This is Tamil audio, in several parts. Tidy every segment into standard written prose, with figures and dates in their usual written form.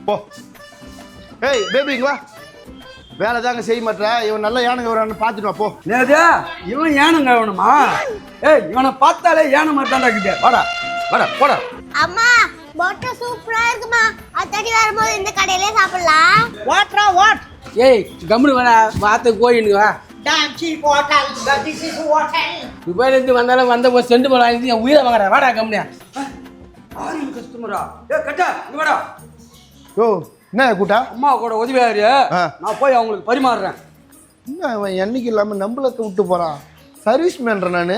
போ. ஏய் பேபி இங்க வா. வேலை தாங்க செய்ய மாட்டா. இவன் நல்ல யானைங்க வரான்னு பார்த்துட்டு வா போ. நேது இவன் யானுங்க வேணுமா? ஏய் இவனை பார்த்தாலே யானை மாதிரி தான் இருக்குது. வாடா வாடா போடா. அம்மா வாட்டர் சூப்பரா இருக்குமா. அத்தடி வரும்போது இந்த கடையிலே சாப்பிடலாம். வாட்டரா வாட்? ஏய் கம்முனு வேணா வார்த்தை கோயினுக்கு வா. Damn cheap hotel. This is hotel. துபாயிலேருந்து வந்தாலும் வந்த செண்டு போல என் உயிரை வாங்குற வாடா கம்முனியா. ஆறு கஸ்டமரா? ஏய் கட்டா இங்க வாடா. யோ என்ன கூட்டா? அம்மா கூட உதவியாரு. நான் போய் அவங்களுக்கு பரிமாறுறேன். என்ன அவன் என்னைக்கு இல்லாமல் நம்மளத்தை விட்டு போகிறான்? சர்வீஸ் மேன்ற நான்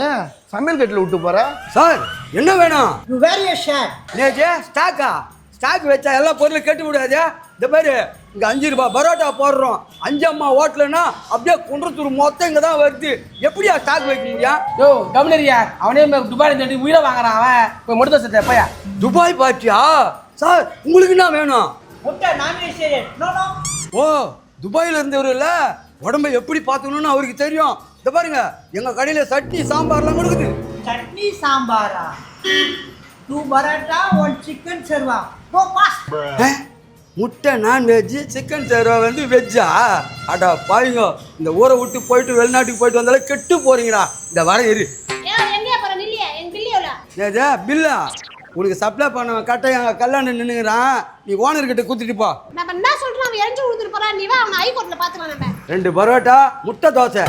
சமையல் கட்டில் விட்டு போகிறேன். சார் என்ன வேணும்? You wear your shirt. நேஜே ஸ்டாக்கா? ஸ்டாக் வச்சா எல்லா பொருளும் கெட்டு விடாது. இந்த பாரு இங்கே 5 ரூபாய் பரோட்டா போடுறோம். 5 அம்மா ஹோட்டலுன்னா அப்படியே குன்றத்தூர் மொத்தம் இங்கே தான் வருது. எப்படியா ஸ்டாக் வைக்க முடியும்? யோ கம்முனரியா அவனே துபாயில தேடி உயிரை வாங்குறான் அவன். போய் முடித்த சட்டை போயா. துபாய் பார்ட்டியா? சார் உங்களுக்கு என்ன வேணும்? முட்டை non-vegetarian. No. ஓ துபாயில் இருந்தவர் இல்ல, உடம்பை எப்படி பார்த்துக்கணும்னு அவருக்கு தெரியும். இந்த பாருங்க எங்க கடையில சட்னி சாம்பார்லாம் கொடுக்குது. Chutney sambara. 2 paratha, 1 chicken serva. Go fast. முட்டை நான்வெஜ், சிக்கன் சேர்வா வந்து வெஜ்ஜா? அடா பாருங்க, இந்த ஊரை விட்டு போயிட்டு வெளிநாட்டுக்கு போயிட்டு வந்தாலும் கெட்டு போறீங்கடா. இந்த வர இரு. ஏதா பில்லா உனக்கு சப்ளை பண்ணவன் கட்டை எங்கள் கல்யாணம் நின்றுங்கிறான். நீ ஓனர்கிட்ட குத்துட்டு போ. நம்ம என்ன சொல்றோம்? அவன் எரிஞ்சு கொடுத்துட்டு போறான். நீ வா அவனை ஹைகோர்ட்ல பாத்துக்கலாம். நம்ம 2 பரோட்டா, முட்டை dosa.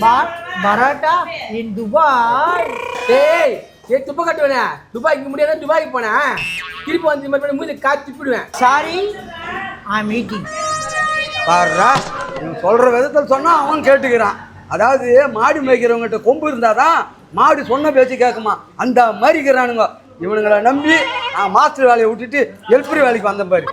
But paratha in Dubai. ஏய் ஏ துப்ப கட்டுவேனே துபாய்க்கு முடியாத துபாய்க்கு போனேன். திருப்பி வந்து மறுபடியும் மூஞ்சி காய்ச்சி திப்பிடுவேன். Sorry, I'm eating. பாருடா இவன் சொல்கிற விதத்தில் சொன்னால் அவன் கேட்டுக்கிறான். அதாவது மாடு மேய்க்கிறவங்ககிட்ட கொம்பு இருந்தாதான் மாடு சொன்ன பேச்சு கேட்குமா. அந்த மாதிரி இருக்கிறானுங்க. இவனுங்களை நம்பி நான் மாஸ்டர் வேலையை விட்டுட்டு ஹெல்ப்பர் வேலைக்கு வந்தேன் பாரு.